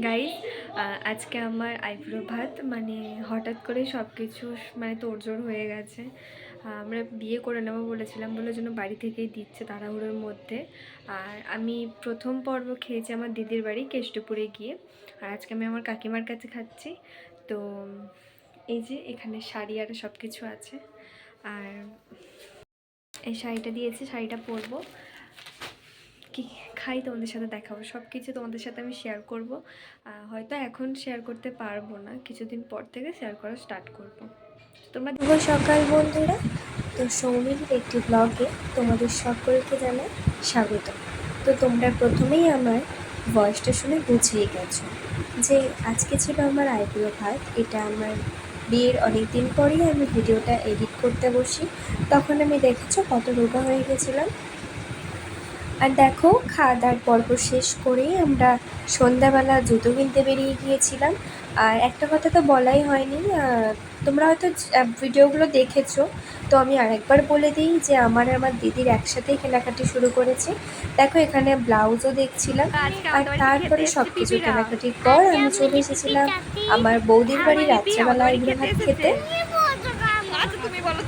Guys, আজকে আমার eyebrow ভাত মানে হঠাৎ করে সব কিছু মানে তোড়জোড় হয়ে গেছে। আমরা বিয়ে করে নেবো বলেছিলাম বলে জন্য বাড়ি থেকেই দিচ্ছে তাড়াহুড়োর মধ্যে। আর আমি প্রথম পর্ব খেয়েছি আমার দিদির বাড়ি কেষ্টপুরে গিয়ে, আর আজকে আমি আমার কাকিমার কাছে খাচ্ছি। তো এই যে এখানে শাড়ি আর সব কিছু আছে, আর এই শাড়িটা দিয়েছে, শাড়িটা পরবো, কি খাই তোমাদের সাথে দেখাবো, সব কিছু তোমাদের সাথে আমি শেয়ার করব। হয়তো এখন শেয়ার করতে পারবো না, কিছুদিন পর থেকে শেয়ার করা স্টার্ট করব। তোমরা শুভ সকাল বন্ধুরা। তো সৌমিলির একটি ব্লগে তোমাদের সকলকে জানাই স্বাগত। তো তোমরা প্রথমেই আমার ভয়েসটা শুনে বুঝিয়ে গেছো যে আজকে ছিল আমার আইব্রো ভাত। এটা আমার বিয়ের অনেক দিন পরেই আমি ভিডিওটা এডিট করতে বসি, তখন আমি দেখেছো কত রোগা হয়ে গেছিলাম। আর দেখো, খাওয়া দাওয়ার পর্ব শেষ করেই আমরা সন্ধ্যাবেলা জুতো কিনতে বেরিয়ে গিয়েছিলাম। আর একটা কথা তো বলাই হয়নি, তোমরা হয়তো ভিডিওগুলো দেখেছো, তো আমি আরেকবার বলে দিই যে আমার আর আমার দিদির একসাথেই কেনাকাটি শুরু করেছি। দেখো, এখানে ব্লাউজও দেখছিলাম, আর তারপরে সব কিছু কেনাকাটির পর আমি চলে এসেছিলাম আমার বৌদির বাড়ি রাত্রেবেলা আইব্রো ভাত খেতে।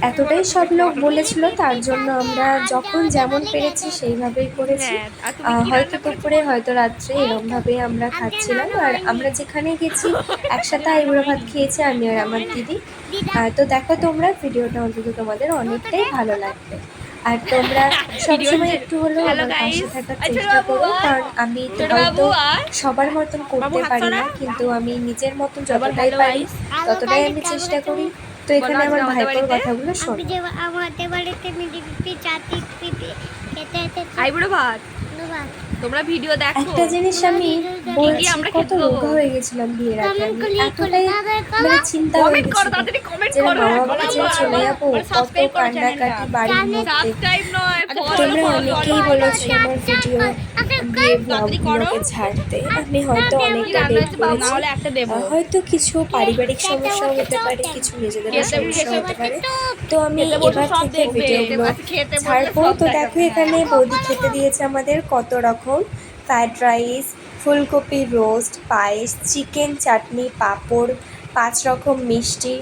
এতটাই সব লোক বলেছিল, তার জন্য আমরা যখন যেমন পেরেছি সেইভাবেই করেছি। হয়তো দুপুরে হয়তো রাত্রে এরমভাবেই আমরা খাচ্ছিলাম। আর আমরা যেখানে গেছি একসাথে আইবুড়ো ভাত খেয়েছি আমি আর আমার দিদি। তো দেখো, তোমরা ভিডিওটা অন্তত তোমাদের অনেকটাই ভালো লাগবে। আর তোমরা সবসময় একটু হলেও আমার পাশে থাকার চেষ্টা করো, কারণ আমি হয়তো সবার মতন করতে পারি না, কিন্তু আমি নিজের মতন যতটাই পারি ততটাই আমি চেষ্টা করি। তো এখানে আমার ভাইপোর কথাগুলো শোনো। আমাদের বাড়িতে আইবুড়ো ভাত তোমরা ভিডিও দেখো। একটা জিনিস আমি বলছি, কত রোগা হয়ে গেছিলাম বিয়ের আগে। আমি এতটাই মানে চিন্তা হয়ে গেছিল যে মা বাবাকে ছেড়ে চলে যাবো, কত কান্নাকাটি বাড়ির মধ্যে। তোমরা অনেকেই বলেছো আমার ভিডিও বিয়ের ব্লগগুলোকে ছাড়তে। আমি হয়তো অনেকটা লেট করেছি, হয়তো কিছু পারিবারিক সমস্যাও হতে পারে, কিছু নিজেদের সমস্যা হতে পারে। তো আমি এবার থেকে ভিডিওগুলো ছাড়বো। তো দেখো, এখানে বৌদি খেতে দিয়েছে আমাদের কত রকম ফ্রাইড রাইস, ফুলকপি রোস্ট, পায়েস, চিকেন চাটনি, পাঁপড়, 5 রকম মিষ্টি।